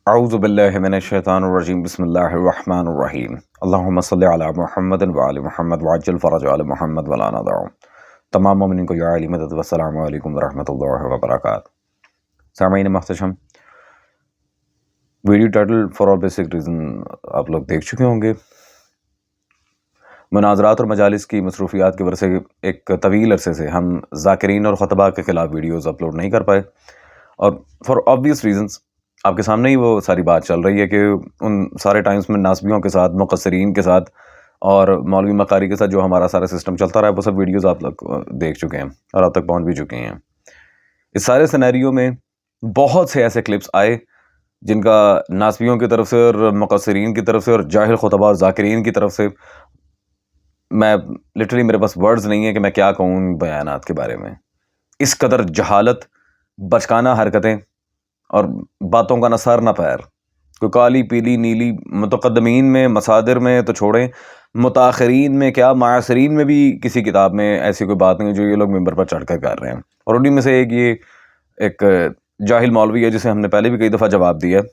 اعوذ باللہ من الشیطان الرجیم بسم اللہ الرحمن الرحیم اللہم صلی علی محمد وعلی محمد وعجل فرج علی محمد ولا ندع تمام مومنین کو یا علی مدد والسلام علیکم ورحمۃ اللہ وبرکاتہ۔ سامعین Mohtasham, video title for all basic reason آپ لوگ دیکھ چکے ہوں گے۔ مناظرات اور مجالس کی مصروفیات کی وجہ سے ایک طویل عرصے سے ہم ذاکرین اور خطبہ کے خلاف ویڈیوز اپلوڈ نہیں کر پائے، اور فار آبویس ریزنس آپ کے سامنے ہی وہ ساری بات چل رہی ہے کہ ان سارے ٹائمز میں ناسبیوں کے ساتھ، مقصرین کے ساتھ اور مولوی مقاری کے ساتھ جو ہمارا سارا سسٹم چلتا رہا ہے، وہ سب ویڈیوز آپ لوگ دیکھ چکے ہیں اور آپ تک پہنچ بھی چکے ہیں۔ اس سارے سینیریو میں بہت سے ایسے کلپس آئے جن کا ناسبیوں کی طرف سے اور مقصرین کی طرف سے اور جاہل خطبہ اور ذاکرین کی طرف سے میں لٹرلی میرے پاس ورڈز نہیں ہے کہ میں کیا کہوں ان بیانات کے بارے میں۔ اس قدر جہالت، بچکانہ حرکتیں اور باتوں کا نہ سر نہ پیر، کوئی کالی پیلی نیلی، متقدمین میں، مصادر میں تو چھوڑیں، متاخرین میں کیا، معاصرین میں بھی کسی کتاب میں ایسی کوئی بات نہیں جو یہ لوگ ممبر پر چڑھ کر کر رہے ہیں۔ اور انہیں میں سے ایک جاہل مولوی ہے جسے ہم نے پہلے بھی کئی دفعہ جواب دیا ہے،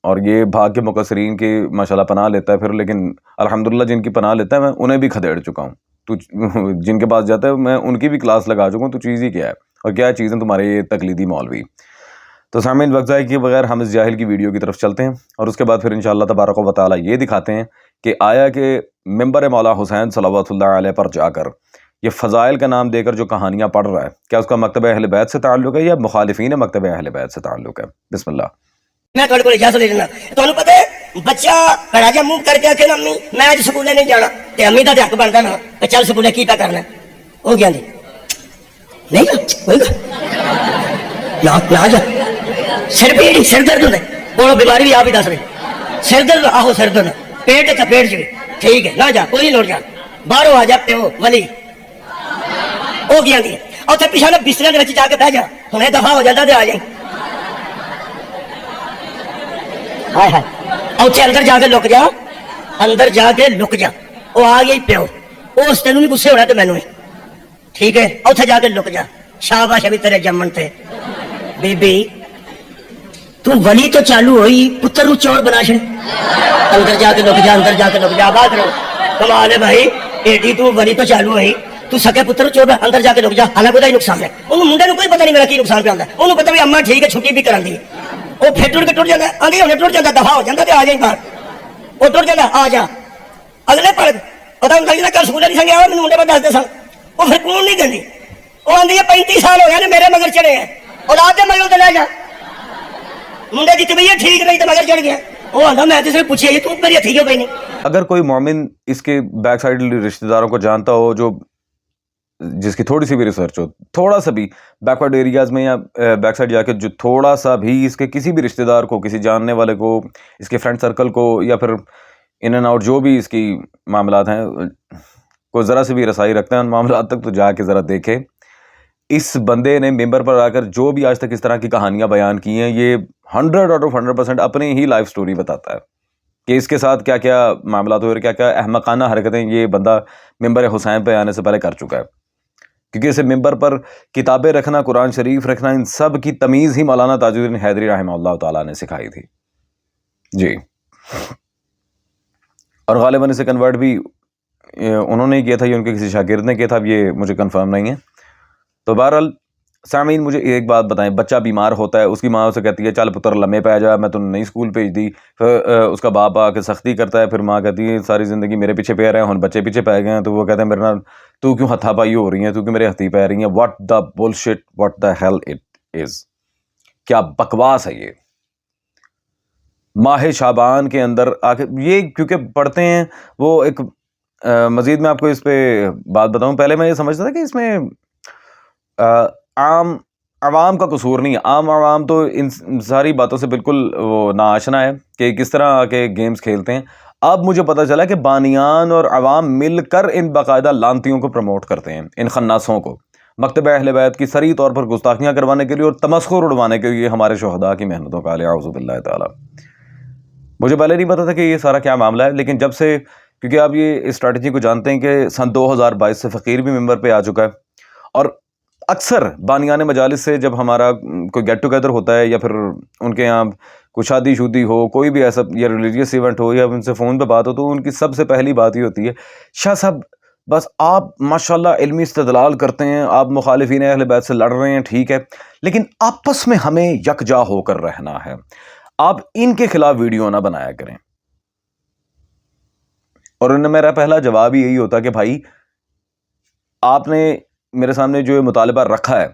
اور یہ بھاگ کے مقصرین کی ماشاءاللہ پناہ لیتا ہے پھر، لیکن الحمدللہ جن کی پناہ لیتا ہے میں انہیں بھی کھدیڑ چکا ہوں۔ تو جن کے پاس جاتا ہے میں ان کی بھی کلاس لگا چکا ہوں، تو چیز ہی کیا ہے اور کیا چیزیں تمہارے یہ تقلیدی مولوی۔ تو سامعین، وقت ضائع کیے بغیر ہم اس جاہل کی ویڈیو کی طرف چلتے ہیں، اور اس کے بعد پھر انشاءاللہ تبارک و تعالیٰ یہ دکھاتے ہیں کہ آیا کہ ممبر مولا حسین صلوات اللہ علیہ پر جا کر یہ فضائل کا نام دے کر جو کہانیاں پڑھ رہا ہے، کیا اس کا مکتبہ اہل بیت سے تعلق ہے یا مخالفین مکتبہ اہل بیت سے تعلق ہے؟ بسم اللہ۔ میں تھوڑے کو اجازت لے لینا، تمہیں پتہ ہے بچہ بڑا جا منہ کر کے آخے نا امی میں اج سکولے نہیں جانا، تے امی دا حق بنتا نا کہ چل سکولے کی پہ کرنا ہو گیا نہیں کوئی نہ جا، سر پیڑ سر درد ہوتا ہے، بولو بیماری بھی آپ ہی دس رہے، سر درد آہو سر درد پیٹ کا پیٹ چ ٹھیک ہے، نہ جا کوئی نہیں لوٹ جا، باہروں آ جا پیو ولی ہو گیا اور پیچھا نا بستر کے جا کے بہ جا، ہوں دفاع ہو جاتا تو آ جائیں اتنے اندر جا کے لک جا، اندر جا کے لک جا، وہ آ گئی پیو، اس تینوں بھی غصے ہونا تو مینوں ٹھیک ہے، اتنے جا کے لک جا، شاباش ابھی تیرے جمن تے بی بی تو ولی تو چالو ہوئی پتر نو چور بنا چھڑ، اندر جا کے لک جا، اندر جا کے لک جا، بات کرو کمال ہے بھائی، ایڈی تو ولی تو چالو ہوئی تو سکے پتر چور بنا، اندر جا کے لک جا، حالانکہ کوئی نقصان ہے، انہوں منڈے نو کوئی پتہ نہیں میرا کی نقصان پہ آتا ہے، انہوں پتہ بھی اما ٹھیک ہے چھٹی بھی کرن دی، وہ پھر ٹر کے ٹر جاتا ہے، آگے ہونے ٹر جاتا، دفاع ہو جاتا تو آ جائیں باہر، وہ ٹر جاتا آ جا، اگلے پڑھ پتا ہوں لگتا کل سکول نہیں سنگیا اور منڈے پر دس دے سن، وہ پھر کون نہیں دینی، وہ آدھی ہے 35 سال ہو گئے میرے مگر چڑھے ہیں، اور آتے مگر تو لے جا، منڈے کی طبیعت ٹھیک نہیں تو مگر چڑھ گیا، وہ آدھا میں تو صرف پوچھے تو میری ہتھی کیوں پہ نہیں۔ اگر کوئی مومن اس کے بیک سائڈ رشتہ داروں کو جانتا ہو، جو جس کی تھوڑی سی بھی ریسرچ ہو، تھوڑا سا بھی بیکورڈ ایریاز میں یا بیک سائڈ جا کے جو تھوڑا سا بھی اس کے کسی بھی رشتہ دار کو، کسی جاننے والے کو، اس کے فرینڈ سرکل کو، یا پھر ان اینڈ آؤٹ جو بھی اس کی معاملات ہیں، کوئی ذرا سے بھی رسائی رکھتے ہیں ان معاملات تک، تو جا کے ذرا دیکھے اس بندے نے ممبر پر آ کر جو بھی آج تک اس طرح کی کہانیاں بیان کی ہیں، یہ 100% اپنی ہی لائف سٹوری بتاتا ہے کہ اس کے ساتھ کیا کیا معاملات ہوئے اور کیا کیا احمقانہ حرکتیں یہ بندہ ممبر حسین پہ آنے سے پہلے کر چکا ہے، کیونکہ اسے ممبر پر کتابیں رکھنا، قرآن شریف رکھنا، ان سب کی تمیز ہی مولانا تاج الدین حیدری رحمہ اللہ تعالیٰ نے سکھائی تھی جی، اور غالباً اسے کنورٹ بھی انہوں نے کیا تھا یا ان کے کسی شاگرد نے کیا تھا، یہ مجھے کنفرم نہیں ہے۔ تو بہرحال سامعین، مجھے ایک بات بتائیں، بچہ بیمار ہوتا ہے، اس کی ماں اسے کہتی ہے چل پتر لمے پہ جا، میں تم نئی اسکول بھیج دی، پھر اس کا باپ آ کے سختی کرتا ہے، پھر ماں کہتی ہے ساری زندگی میرے پیچھے پہ رہے ہیں، بچے پیچھے پہ گئے ہیں، تو وہ کہتے ہیں میرے نال تو کیوں ہتھا پائی ہو رہی ہیں، تو کیوں میرے ہتھی پہ رہی ہیں، what the bullshit, what the hell it is, کیا بکواس ہے یہ۔ ماہ شعبان کے اندر آ کے یہ کیونکہ پڑھتے ہیں وہ ایک مزید میں آپ کو اس پہ بات بتاؤں، پہلے میں یہ سمجھتا تھا کہ اس میں عوام کا قصور نہیں ہے، عوام تو ان ساری باتوں سے بالکل وہ ناآشنا ہے کہ کس طرح آ کے گیمز کھیلتے ہیں۔ اب مجھے پتہ چلا کہ بانیان اور عوام مل کر ان باقاعدہ لانتیوں کو پروموٹ کرتے ہیں، ان خناسوں کو، مکتبہ اہل بیت کی صریح طور پر گستاخیاں کروانے کے لیے اور تمسخر اڑوانے کے لیے ہمارے شہداء کی محنتوں کا، اعوذ باللہ تعالیٰ۔ مجھے پہلے نہیں پتا تھا کہ یہ سارا کیا معاملہ ہے، لیکن جب سے، کیونکہ آپ یہ اسٹریٹجی کو جانتے ہیں کہ سن 2022 سے فقیر بھی ممبر پہ آ چکا ہے، اور اکثر بانیان مجالس سے جب ہمارا کوئی گیٹ ٹوگیدر ہوتا ہے یا پھر ان کے یہاں کوئی شادی شودی ہو, کوئی بھی ایسا یا ریلیجیس ایونٹ ہو یا ان سے فون پہ بات ہو, تو ان کی سب سے پہلی بات یہ ہوتی ہے شاہ صاحب بس آپ ماشاءاللہ علمی استدلال کرتے ہیں, آپ مخالفین اہل بیت سے لڑ رہے ہیں, ٹھیک ہے, لیکن آپس میں ہمیں یکجا ہو کر رہنا ہے, آپ ان کے خلاف ویڈیو نہ بنایا کریں. اور انہیں میرا پہلا جواب یہی ہوتا کہ بھائی آپ نے میرے سامنے جو مطالبہ رکھا ہے,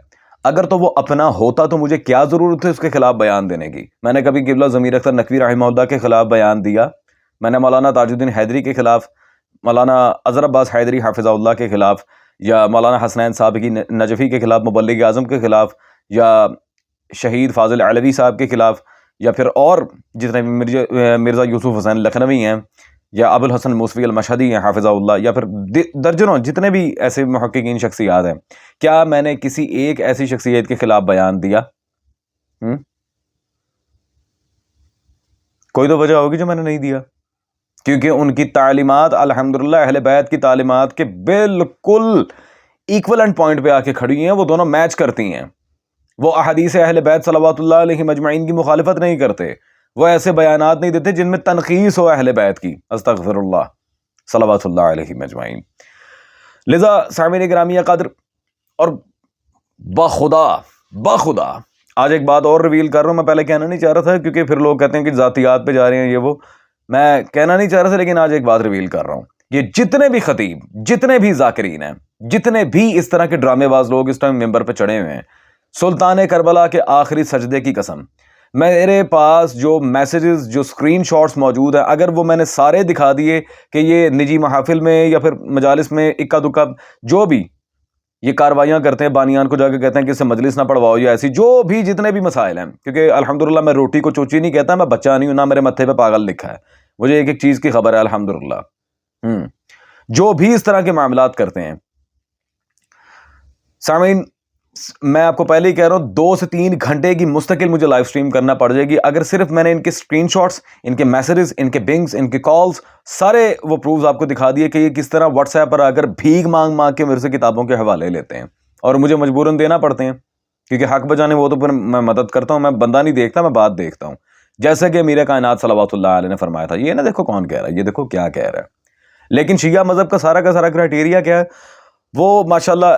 اگر تو وہ اپنا ہوتا تو مجھے کیا ضرورت ہے اس کے خلاف بیان دینے کی. میں نے کبھی قبلہ ضمیر اختر نقوی رحمہ اللہ کے خلاف بیان دیا, میں نے مولانا تاج الدین حیدری کے خلاف, مولانا اظہر عباس حیدری حافظہ اللہ کے خلاف, یا مولانا حسنین صابغی نجفی کے خلاف, مبلغ اعظم کے خلاف, یا شہید فاضل علوی صاحب کے خلاف, یا پھر اور جتنے مرزا یوسف حسین لکھنوی ہیں, یا ابو الحسن موسوی المشہدی ہیں حافظہ اللہ, یا پھر درجنوں جتنے بھی ایسے محققین شخصیات ہیں, کیا میں نے کسی ایک ایسی شخصیت کے خلاف بیان دیا؟ کوئی تو وجہ ہوگی جو میں نے نہیں دیا, کیونکہ ان کی تعلیمات الحمدللہ اہل بیت کی تعلیمات کے بالکل ایکولنٹ پوائنٹ پہ آ کے کھڑی ہیں, وہ دونوں میچ کرتی ہیں. وہ احادیث اہل بیت صلوات اللہ علیہ مجمعین کی مخالفت نہیں کرتے, وہ ایسے بیانات نہیں دیتے جن میں تنقیص ہو اہل بیت کی, استغفر اللہ, صلوات اللہ علیہ مجمعین. لذا سامعین گرامی قدر, اور بخدا آج ایک بات اور ریویل کر رہا ہوں, میں پہلے کہنا نہیں چاہ رہا تھا کیونکہ پھر لوگ کہتے ہیں کہ ذاتیات پہ جا رہے ہیں, یہ وہ میں کہنا نہیں چاہ رہا تھا, لیکن آج ایک بات ریویل کر رہا ہوں. یہ جتنے بھی خطیب, جتنے بھی ذاکرین ہیں, جتنے بھی اس طرح کے ڈرامے باز لوگ اس ٹائم ممبر پہ چڑھے ہوئے ہیں, سلطان کربلا کے آخری سجدے کی قسم, میرے پاس جو میسیجز, جو اسکرین شاٹس موجود ہیں, اگر وہ میں نے سارے دکھا دیے کہ یہ نجی محافل میں یا پھر مجالس میں اکا دکا جو بھی یہ کاروائیاں کرتے ہیں, بانیان کو جا کے کہتے ہیں کہ اس سے مجلس نہ پڑھواؤ, یا ایسی جو بھی جتنے بھی مسائل ہیں, کیونکہ الحمدللہ میں روٹی کو چوچی نہیں کہتا, میں بچہ نہیں ہوں, نہ میرے متھے پہ پاگل لکھا ہے, مجھے ایک ایک چیز کی خبر ہے الحمدللہ. جو بھی اس طرح کے معاملات کرتے ہیں, سامعین میں آپ کو پہلے ہی کہہ رہا ہوں 2 سے 3 گھنٹے کی مستقل مجھے لائیو سٹریم کرنا پڑ جائے گی اگر صرف میں نے ان کے اسکرین شاٹس, ان کے میسیجز, ان کے بنگز, ان کے کالز, سارے وہ پروفز آپ کو دکھا دیے کہ یہ کس طرح واٹس ایپ پر اگر بھیک مانگ کے میرے سے کتابوں کے حوالے لیتے ہیں, اور مجھے مجبوراً دینا پڑتے ہیں کیونکہ حق بجانے وہ تو پھر میں مدد کرتا ہوں, میں بندہ نہیں دیکھتا, میں بات دیکھتا ہوں. جیسے کہ امیر کائنات صلوات اللہ علیہ نے فرمایا تھا, یہ نہ دیکھو کون کہہ رہا ہے, یہ دیکھو کیا کہہ رہا ہے. لیکن شیعہ مذہب کا سارا کرائٹیریا کیا ہے, وہ ماشاءاللہ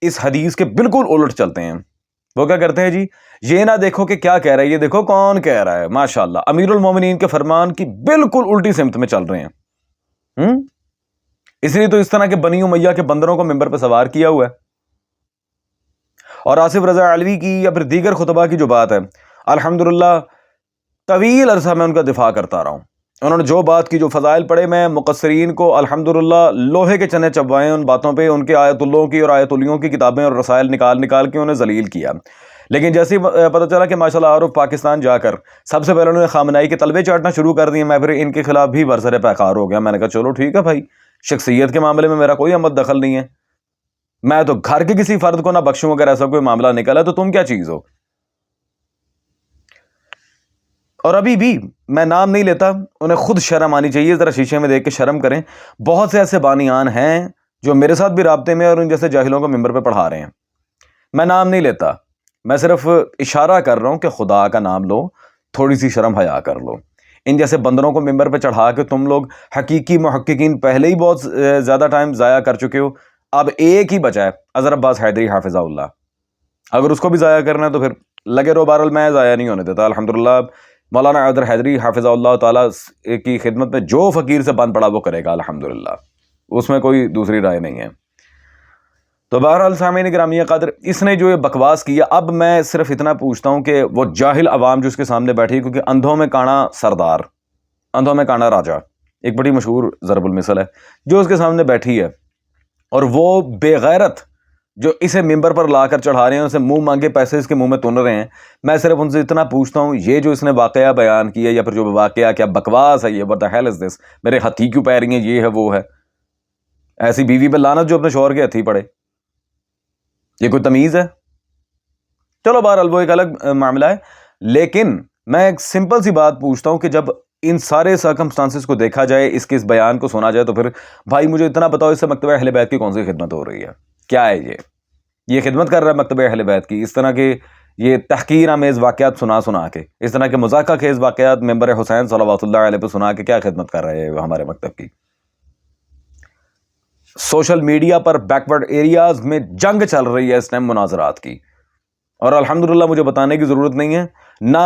اس حدیث کے بالکل الٹ چلتے ہیں. وہ کیا کرتے ہیں جی, یہ نہ دیکھو کہ کیا کہہ رہا ہے, یہ دیکھو کون کہہ رہا ہے. ماشاءاللہ امیر المومنین کے فرمان کی بالکل الٹی سمت میں چل رہے ہیں. اس لیے تو اس طرح کے بنی امیہ کے بندروں کو ممبر پہ سوار کیا ہوا ہے. اور آصف رضا علوی کی یا پھر دیگر خطبہ کی جو بات ہے, الحمدللہ طویل عرصہ میں ان کا دفاع کرتا رہا ہوں. انہوں نے جو بات کی, جو فضائل پڑھے, میں مقصرین کو الحمدللہ لوہے کے چنے چبوائے ان باتوں پہ, ان کے آیت اللہ کی اور آیت الیوں کی کتابیں اور رسائل نکال کے انہیں ذلیل کیا. لیکن جیسے ہی پتہ چلا کہ ماشاءاللہ عارف پاکستان جا کر سب سے پہلے انہوں نے خامنائی کے طلبے چاٹنا شروع کر دیے, میں پھر ان کے خلاف بھی برسر پیکار ہو گیا. میں نے کہا چلو ٹھیک ہے بھائی, شخصیت کے معاملے میں میرا کوئی عمد دخل نہیں ہے, میں تو گھر کے کسی فرد کو نہ بخشوں اگر ایسا کوئی معاملہ نکلا تو تم کیا چیز ہو. اور ابھی بھی میں نام نہیں لیتا, انہیں خود شرم آنی چاہیے, ذرا شیشے میں دیکھ کے شرم کریں. بہت سے ایسے بانیان ہیں جو میرے ساتھ بھی رابطے میں اور ان جیسے جاہلوں کو ممبر پہ پڑھا رہے ہیں. میں نام نہیں لیتا, میں صرف اشارہ کر رہا ہوں کہ خدا کا نام لو, تھوڑی سی شرم حیا کر لو. ان جیسے بندروں کو ممبر پہ چڑھا کے تم لوگ حقیقی محققین پہلے ہی بہت زیادہ ٹائم ضائع کر چکے ہو. اب ایک ہی بچا ہے, اظہر عباس حیدری حافظہ اللہ, اگر اس کو بھی ضائع کرنا ہے تو پھر لگے رہو. بہرحال میں ضائع نہیں ہونے دیتا الحمدللہ. مولانا حیدر حیدری حافظہ اللہ تعالیٰ کی خدمت میں جو فقیر سے بند پڑا وہ کرے گا الحمدللہ, اس میں کوئی دوسری رائے نہیں ہے. تو بہرحال سامعین گرامی قدر, اس نے جو یہ بکواس کیا, اب میں صرف اتنا پوچھتا ہوں کہ وہ جاہل عوام جو اس کے سامنے بیٹھی, کیونکہ اندھوں میں کانا سردار, اندھوں میں کانا راجا, ایک بڑی مشہور ضرب المثل ہے, جو اس کے سامنے بیٹھی ہے, اور وہ بے غیرت جو اسے ممبر پر لا کر چڑھا رہے ہیں, اسے منہ مانگے پیسے اس کے منہ میں تن رہے ہیں. میں صرف ان سے اتنا پوچھتا ہوں, یہ جو اس نے واقعہ بیان کیا یا پھر جو واقعہ کیا بکواس ہے یہ, what the hell is this, میرے ہتھی کیوں پہ رہی ہیں, یہ ہے وہ ہے. ایسی بیوی پہ لعنت جو اپنے شوہر کے ہتھی پڑے, یہ کوئی تمیز ہے؟ چلو بہرحال وہ ایک الگ معاملہ ہے. لیکن میں ایک سمپل سی بات پوچھتا ہوں کہ جب ان سارے سرکمسٹانسز کو دیکھا جائے, اس کے اس بیان کو سنا جائے, تو پھر بھائی مجھے اتنا بتاؤ اس سے مکتبہ اہل بیت کی کون سی خدمت ہو رہی ہے؟ کیا ہے یہ خدمت کر رہا ہے مکتبہ اہل بیت کی؟ اس طرح کے یہ تحقیر آمیز واقعات سنا کے، اس طرح کے مذاکرہ خیز واقعات ممبر حسین صلوات اللہ علیہ پہ سنا کے کیا خدمت کر رہے ہیں ہمارے مکتب کی؟ سوشل میڈیا پر بیکورڈ ایریاز میں جنگ چل رہی ہے اس ٹائم مناظرات کی، اور الحمدللہ مجھے بتانے کی ضرورت نہیں ہے، نہ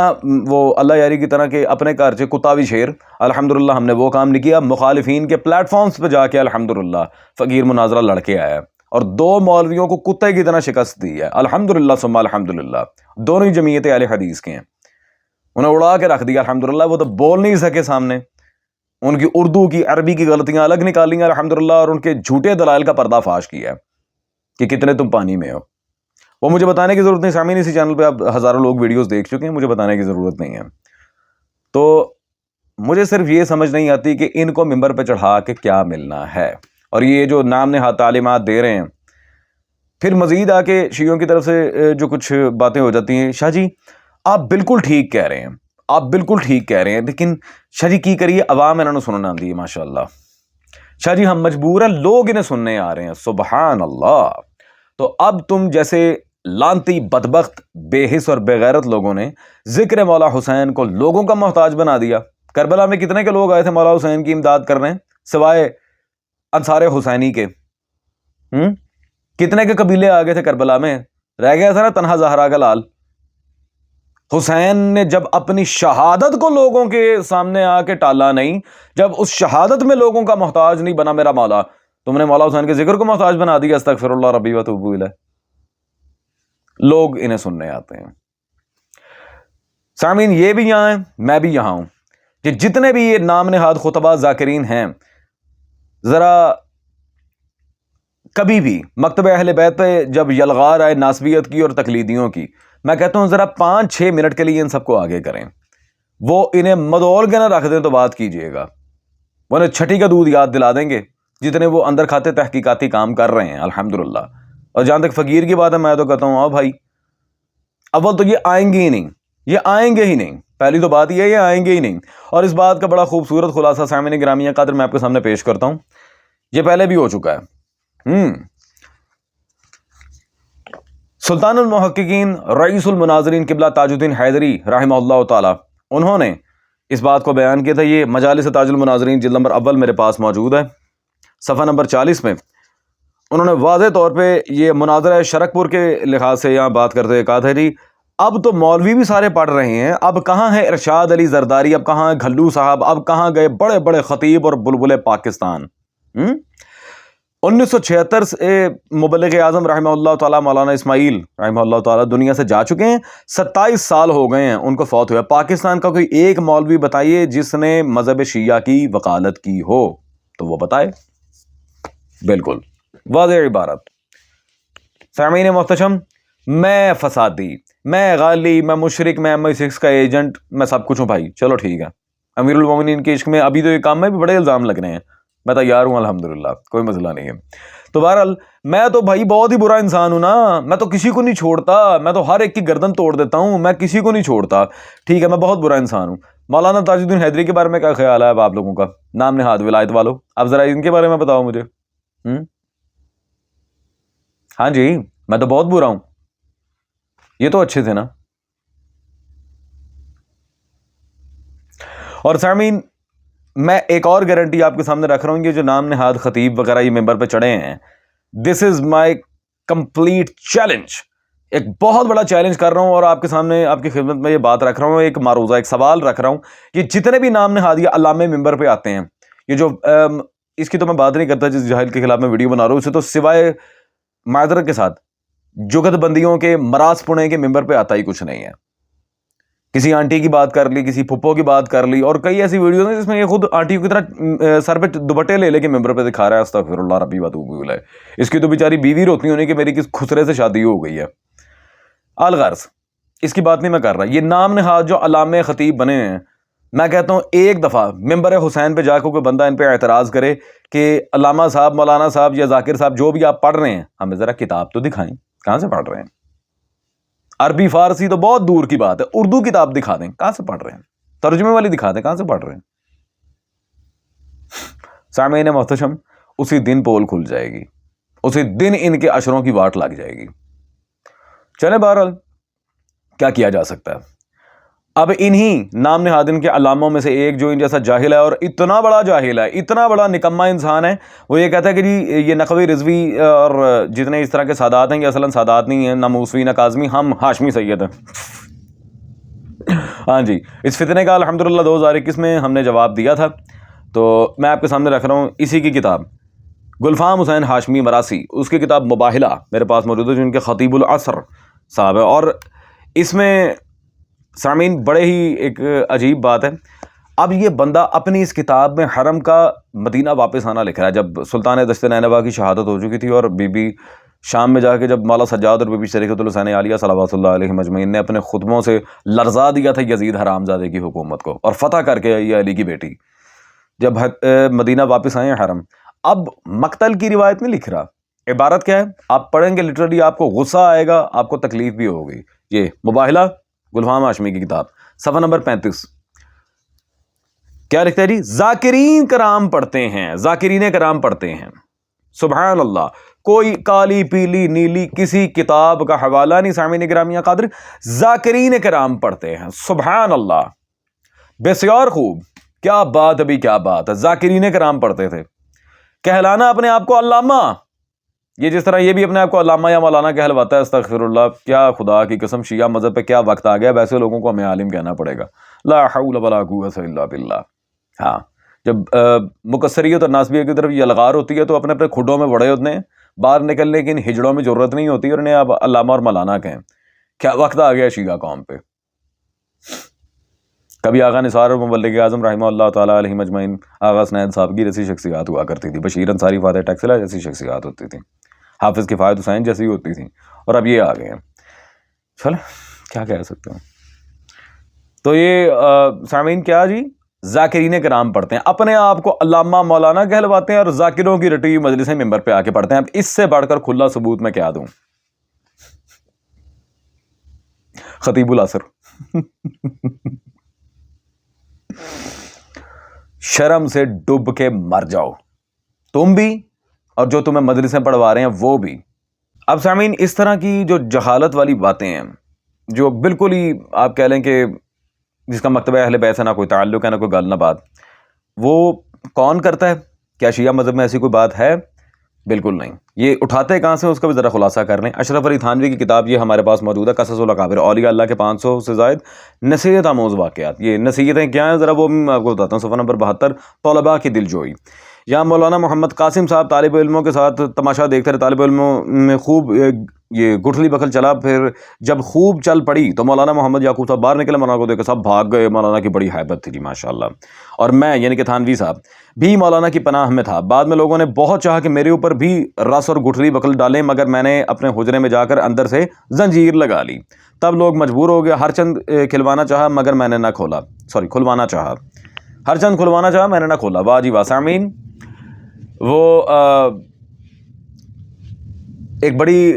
وہ اللہ یاری کی طرح کہ اپنے کار سے کتا بھی شیر، الحمدللہ ہم نے وہ کام نہیں کیا۔ مخالفین کے پلیٹ فارمز پہ جا کے الحمدللہ فقیر مناظرہ لڑ کے آیا ہے اور 2 مولویوں کو کتے کی طرح شکست دی ہے، الحمدللہ ثم الحمدللہ، دونوں ہی جمعیت اہل حدیث کے ہیں، انہیں اڑا کے رکھ دیا الحمدللہ۔ وہ تو بول نہیں سکے سامنے، ان کی اردو کی عربی کی غلطیاں الگ نکالی ہیں الحمدللہ، اور ان کے جھوٹے دلائل کا پردہ فاش کیا ہے کہ کتنے تم پانی میں ہو۔ وہ مجھے بتانے کی ضرورت نہیں، سامعین اسی چینل پہ اب ہزاروں لوگ ویڈیوز دیکھ چکے ہیں، مجھے بتانے کی ضرورت نہیں ہے۔ تو مجھے صرف یہ سمجھ نہیں آتی کہ ان کو ممبر پہ چڑھا کے کیا ملنا ہے، اور یہ جو نام نہاد تعلیمات دے رہے ہیں، پھر مزید آ کے شیعوں کی طرف سے جو کچھ باتیں ہو جاتی ہیں، شاہ جی آپ بالکل ٹھیک کہہ رہے ہیں، آپ بالکل ٹھیک کہہ رہے ہیں، لیکن شاہ جی کی کریے عوام انہوں نے سننا آتی ہے ماشاءاللہ، شاہ جی ہم مجبور ہیں، لوگ انہیں سننے آ رہے ہیں، سبحان اللہ۔ تو اب تم جیسے لانتی بدبخت بے حس اور بے غیرت لوگوں نے ذکر مولا حسین کو لوگوں کا محتاج بنا دیا۔ کربلا میں کتنے کے لوگ آئے تھے مولا حسین کی امداد کرنے سوائے انصار حسینی کے؟ کتنے کے قبیلے آ گئے تھے کربلا میں؟ رہ گیا تھا نا تنہا زہرا کا لال۔ حسین نے جب اپنی شہادت کو لوگوں کے سامنے آ کے ٹالا نہیں، جب اس شہادت میں لوگوں کا محتاج نہیں بنا میرا مولا، تم نے مولا حسین کے ذکر کو محتاج بنا دیا، استغفر اللہ ربی و توبو الیہ۔ لوگ انہیں سننے آتے ہیں۔ سامعین یہ بھی یہاں ہیں، میں بھی یہاں ہوں، کہ جتنے بھی یہ نام نہاد خطبہ ذاکرین ہیں، ذرا کبھی بھی مکتب اہل بیت پہ جب یلغار آئے ناسبیت کی اور تقلیدیوں کی، میں کہتا ہوں ذرا 5-6 منٹ کے لیے ان سب کو آگے کریں، وہ انہیں مدول کے نہ رکھ دیں تو بات کیجئے گا، وہ انہیں چھٹی کا دودھ یاد دلا دیں گے جتنے وہ اندر کھاتے تحقیقاتی کام کر رہے ہیں الحمدللہ۔ اور جہاں تک فقیر کی بات ہے، میں تو کہتا ہوں آؤ بھائی، اول تو یہ آئیں گے ہی نہیں، یہ آئیں گے ہی نہیں، پہلی تو بات یہ ہے یہ آئیں گے ہی نہیں۔ اور اس بات کا بڑا خوبصورت خلاصہ سامعین گرامی قدر میں آپ کے سامنے پیش کرتا ہوں، یہ پہلے بھی ہو چکا ہے۔ سلطان المحققین رئیس المناظرین قبلہ تاج الدین حیدری رحمہ اللہ تعالی، انہوں نے اس بات کو بیان کیا تھا، یہ مجالس تاج المناظرین جلد نمبر 1 میرے پاس موجود ہے، صفحہ نمبر 40 میں انہوں نے واضح طور پہ یہ مناظرہ شرک پور کے لحاظ سے یہاں بات کرتے ہوئے کہا تھا جی اب تو مولوی بھی سارے پڑھ رہے ہیں، اب کہاں ہے ارشاد علی زرداری، اب کہاں ہے گھلو صاحب، اب کہاں گئے بڑے بڑے خطیب اور بلبل پاکستان۔ 1976 سے مبلغ اعظم رحمہ اللہ تعالیٰ مولانا اسماعیل رحمہ اللہ تعالیٰ دنیا سے جا چکے ہیں، 27 سال ہو گئے ہیں ان کو فوت ہوئے۔ پاکستان کا کوئی ایک مولوی بتائیے جس نے مذہب شیعہ کی وکالت کی ہو تو وہ بتائے، بالکل واضح عبارت۔ سامعین محتشم، میں فسادی، میں غالی، میں مشرک، میں MI6 کا ایجنٹ، میں سب کچھ ہوں بھائی، چلو ٹھیک ہے، امیر المومنین کے عشق میں ابھی تو یہ کام میں بھی بڑے الزام لگ رہے ہیں، میں تیار ہوں الحمدللہ، کوئی مسئلہ نہیں ہے۔ تو بہرحال میں تو بھائی بہت ہی برا انسان ہوں نا، میں تو کسی کو نہیں چھوڑتا، میں تو ہر ایک کی گردن توڑ دیتا ہوں، میں کسی کو نہیں چھوڑتا، ٹھیک ہے، میں بہت برا انسان ہوں۔ مولانا تاج الدین حیدری کے بارے میں کیا خیال ہے اب آپ لوگوں کا، نام نہاد ولایت والو؟ اب ذرا ان کے بارے میں بتاؤ مجھے۔ ہاں جی، میں تو بہت برا ہوں، یہ تو اچھے تھے نا۔ اور سامعین میں ایک اور گارنٹی آپ کے سامنے رکھ رہا ہوں، یہ جو نام نہاد خطیب وغیرہ یہ ممبر پہ چڑھے ہیں، دس از مائی کمپلیٹ چیلنج، ایک بہت بڑا چیلنج کر رہا ہوں، اور آپ کے سامنے آپ کی خدمت میں یہ بات رکھ رہا ہوں، ایک معروضہ ایک سوال رکھ رہا ہوں، یہ جتنے بھی نام نہاد یا علامے ممبر پہ آتے ہیں، یہ جو اس کی تو میں بات نہیں کرتا جس جاہل کے خلاف میں ویڈیو بنا رہا ہوں، اسے تو سوائے معذرت کے ساتھ جگت بندیوں کے مراز پڑے کے ممبر پہ آتا ہی کچھ نہیں ہے۔ کسی آنٹی کی بات کر لی، کسی پھپھو کی بات کر لی، اور کئی ایسی ویڈیوز ہیں جس میں یہ خود آنٹی کی طرح سر پہ دوپٹے لے کے ممبر پہ دکھا رہا ہے، استغفر اللہ ربی و توبو الیہ۔ اس کی تو بیچاری بیوی روتی ہونے کہ میری کس خسرے سے شادی ہو گئی ہے۔ الغرض اس کی بات نہیں میں کر رہا، یہ نام نہاد جو علامے خطیب بنے ہیں، میں کہتا ہوں ایک دفعہ ممبر حسین پہ جا کے کوئی بندہ ان پہ اعتراض کرے کہ علامہ صاحب، مولانا صاحب یا ذاکر صاحب جو بھی آپ پڑھ رہے ہیں، ہمیں ذرا کتاب تو دکھائیں، کہاں سے پڑھ رہے ہیں؟ عربی فارسی تو بہت دور کی بات ہے، اردو کتاب دکھا دیں، کہاں سے پڑھ رہے ہیں؟ ترجمے والی دکھا دیں، کہاں سے پڑھ رہے ہیں؟ سامعین محتشم، اسی دن پول کھل جائے گی، اسی دن ان کے اشروں کی واٹ لگ جائے گی۔ چلے بہرحال کیا کیا جا سکتا ہے؟ اب انہی نام نہادن کے علاموں میں سے ایک جو ان جیسا جاہل ہے اور اتنا بڑا جاہل ہے, اتنا بڑا نکما انسان ہے, وہ یہ کہتا ہے کہ جی یہ نقوی رضوی اور جتنے اس طرح کے سادات ہیں یہ اصلاً سادات نہیں ہیں, نہ موسوی نہ کاظمی, ہم ہاشمی سید ہیں. ہاں جی, اس فتنے کا الحمدللہ 2021 میں ہم نے جواب دیا تھا. تو میں آپ کے سامنے رکھ رہا ہوں اسی کی کتاب, گلفام حسین ہاشمی مراسی, اس کی کتاب مباہلہ میرے پاس موجود ہے, جو ان کے خطیب العصر صاحب ہے. اور اس میں سامعین بڑے ہی ایک عجیب بات ہے, اب یہ بندہ اپنی اس کتاب میں حرم کا مدینہ واپس آنا لکھ رہا ہے. جب سلطان دشت نینوا کی شہادت ہو چکی تھی اور بی بی شام میں جا کے جب مولا سجاد اور بی بی شریعت الحسین عالیہ صلوات اللہ علیہ مجمعین نے اپنے خطبوں سے لرزا دیا تھا یزید حرامزادے کی حکومت کو اور فتح کر کے یہ علی کی بیٹی, جب مدینہ واپس آئے حرم, اب مقتل کی روایت نہیں لکھ رہا. عبارت کیا ہے آپ پڑھیں گے لٹرلی آپ کو غصہ آئے گا, آپ کو تکلیف بھی ہوگی. یہ مباہلہ گلفام ہاشمی کی کتاب, صفحہ نمبر 35. کیا لکھتا ہے جی؟ ذاکرین کرام پڑھتے ہیں, ذاکرین کرام پڑھتے ہیں. سبحان اللہ, کوئی کالی پیلی نیلی کسی کتاب کا حوالہ نہیں سامعین گرامی قادر, ذاکرین کرام پڑھتے ہیں. سبحان اللہ, بسیار خوب, کیا بات, ابھی کیا بات ہے. ذاکرین کرام پڑھتے تھے. کہلانا اپنے آپ کو علامہ, یہ جس طرح یہ بھی اپنے آپ کو علامہ یا مولانا کہلواتا ہے, استغفر اللہ, کیا خدا کی قسم شیعہ مذہب پہ کیا وقت آ گیا, ویسے لوگوں کو ہمیں عالم کہنا پڑے گا. لا حول ولا قوت الا باللہ. ہاں, جب مکثریت اور ناسبیہ کی طرف یہ الغار ہوتی ہے تو اپنے اپنے کھڈوں میں بڑے ہوتے ہیں, باہر نکلنے کی ان ہجڑوں میں ضرورت نہیں ہوتی, اور انہیں اب علامہ اور مولانا کہیں. کیا وقت آ گیا شیعہ قوم پہ. کبھی آغا نثار اور مبلغ اعظم رحمہ اللہ تعالیٰ علیہ مجمعین, آغا حسنین صاحب کی جیسی شخصیات ہوا کرتی تھی, بشیر انصاری فاتح ٹیکسلا جیسی شخصیات ہوتی تھیں, حافظ کفایت حسین جیسی ہوتی تھیں, اور اب یہ آ گئے ہیں. چلو کیا کہہ سکتے ہیں. تو یہ سامعین کیا جی, ذاکرین کرام پڑھتے ہیں, اپنے آپ کو علامہ مولانا کہلواتے ہیں, اور ذاکروں کی رٹی ہوئی مجلسیں ممبر پہ آ کے پڑھتے ہیں. اب اس سے بڑھ کر کھلا ثبوت میں کیا دوں. خطیب العصر. شرم سے ڈوب کے مر جاؤ تم بھی, اور جو تمہیں مجلسیں پڑھوا رہے ہیں وہ بھی. اب سامعین اس طرح کی جو جہالت والی باتیں ہیں, جو بالکل ہی آپ کہہ لیں کہ جس کا مکتبہ اہل بیت سے نہ کوئی تعلق ہے نہ کوئی گل نہ بات, وہ کون کرتا ہے؟ کیا شیعہ مذہب میں ایسی کوئی بات ہے؟ بالکل نہیں. یہ اٹھاتے کہاں سے اس کا بھی ذرا خلاصہ کر لیں. اشرف علی تھانوی کی کتاب یہ ہمارے پاس موجود ہے, قصص الاکابر, اولیاء اللہ کے 500 سے زائد نصیحت آموز واقعات. یہ نصیحتیں کیا ہیں ذرا وہ میں آپ کو بتاتا ہوں. صفحہ نمبر 72, طلباء کی دل جوئی. یہاں مولانا محمد قاسم صاحب طالب علموں کے ساتھ تماشا دیکھتے رہے, طالب علموں میں خوب یہ گٹھلی بکھل چلا, پھر جب خوب چل پڑی تو مولانا محمد یعقوب صاحب باہر نکلے, مولانا کو دیکھ کے سب بھاگ گئے. مولانا کی بڑی ہیبت تھی جی ماشاء اللہ. اور میں یعنی کہ تھانوی صاحب بھی مولانا کی پناہ میں تھا. بعد میں لوگوں نے بہت چاہا کہ میرے اوپر بھی رس اور گٹھلی بکھل ڈالیں, مگر میں نے اپنے حجرے میں جا کر اندر سے زنجیر لگا لی. تب لوگ مجبور ہو گئے, ہر چند کھلوانا چاہا مگر میں نے نہ کھولا, کھلوانا چاہا, ہر چند کھلوانا چاہا میں نے نہ کھولا. واہ جی واہ. سامعین وہ ایک بڑی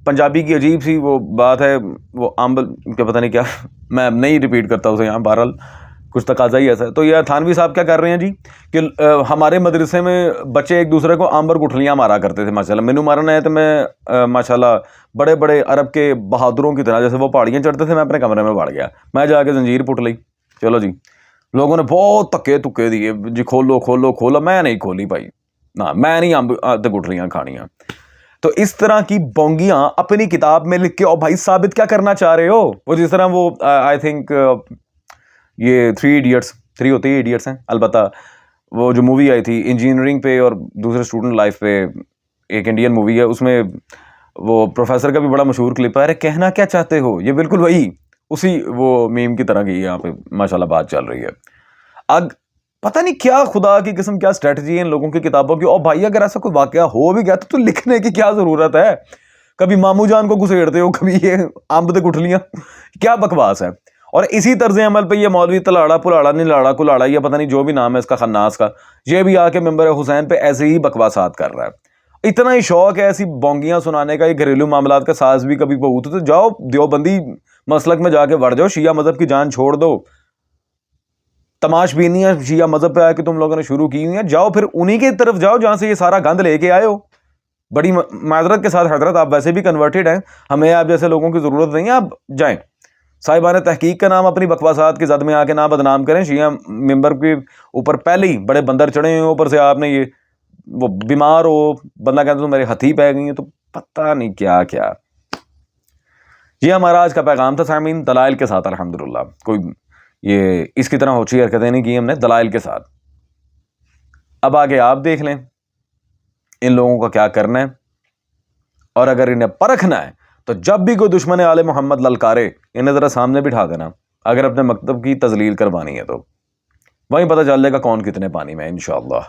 پنجابی کی عجیب سی وہ بات ہے, وہ آمبل کیا پتہ نہیں کیا, میں نہیں ریپیٹ کرتا اسے یہاں, بہرحال کچھ تقاضا ہی ایسا ہے. تو یہ تھانوی صاحب کیا کر رہے ہیں جی کہ ہمارے مدرسے میں بچے ایک دوسرے کو آمبر گٹھلیاں مارا کرتے تھے ماشاء اللہ. مینو مارنا ہے تو میں ماشاء اللہ بڑے بڑے عرب کے بہادروں کی طرح جیسے وہ پہاڑیاں چڑھتے تھے, میں اپنے کمرے میں بڑھ گیا, میں جا کے زنجیر پٹ لی. چلو جی, لوگوں نے بہت تکے تکے دیے جی, کھولو کھولو کھولو, میں نہیں کھولی بھائی, نہ میں نہیں گٹھلیاں کھانیاں. تو اس طرح کی بونگیاں اپنی کتاب میں لکھ کے, اور بھائی ثابت کیا کرنا چاہ رہے ہو؟ وہ جس طرح وہ آئی تھنک یہ 3 ایڈیٹس, 3 ہوتی ہے ایڈیٹس ہیں البتہ, وہ جو مووی آئی تھی انجینئرنگ پہ اور دوسرے اسٹوڈنٹ لائف پہ, ایک انڈین مووی ہے, اس میں وہ پروفیسر کا بھی بڑا مشہور کلپ ہے, ارے کہنا کیا چاہتے ہو, یہ بالکل وہی اسی وہ میم کی طرح کی یہاں پہ ماشاء اللہ بات چل رہی ہے. اب پتہ نہیں کیا خدا کی قسم کیا اسٹریٹجی ہے ان لوگوں کی کتابوں کی. اور بھائی اگر ایسا کوئی واقعہ ہو بھی گیا تو لکھنے کی کیا ضرورت ہے؟ کبھی ماموں جان کو گھسیڑتے ہو, کبھی یہ آمب دے گٹھلیاں, کیا بکواس ہے. اور اسی طرز عمل پہ یہ مولوی تلاڑا پلاڑا نہیں لاڑا کلاڑا, یہ پتہ نہیں جو بھی نام ہے اس کا, خناس کا, یہ بھی آ کے ممبر حسین پہ ایسے ہی بکواسات کر رہا ہے. اتنا ہی شوق ہے ایسی بونگیاں سنانے کا, یہ گھریلو معاملات کا ساز بھی کبھی بہت, تو جاؤ دیوبندی مسلک میں جا کے وڑ جاؤ, شیعہ مذہب کی جان چھوڑ دو. تماش بینی ہے شیعہ مذہب پہ آ کے تم لوگوں نے شروع کی ہوئی ہیں, جاؤ پھر انہی کی طرف جاؤ جہاں سے یہ سارا گند لے کے آئے ہو. بڑی معذرت کے ساتھ حضرت, آپ ویسے بھی کنورٹڈ ہیں, ہمیں آپ جیسے لوگوں کی ضرورت نہیں ہے, آپ جائیں. صاحبان تحقیق کا نام اپنی بکواسات کی زد میں آ کے نہ بدنام کریں. شیعہ ممبر کے اوپر پہلے ہی بڑے بندر چڑھے ہیں, اوپر سے آپ نے یہ وہ بیمار ہو بندہ کہتا تو میرے ہتھی پہ گئی ہیں, تو پتہ نہیں کیا کیا. یہ ہمارا آج کا پیغام تھا سامعین, دلائل کے ساتھ الحمدللہ. کوئی یہ اس کی طرح ہوچی حرکتیں نہیں کی ہم نے, دلائل کے ساتھ. اب آگے آپ دیکھ لیں ان لوگوں کا کیا کرنا ہے, اور اگر انہیں پرکھنا ہے تو جب بھی کوئی دشمن آل محمد للکارے انہیں ذرا سامنے بٹھا دینا, اگر اپنے مکتب کی تذلیل کروانی ہے تو وہیں پتہ چل جائے گا کون کتنے پانی میں انشاءاللہ.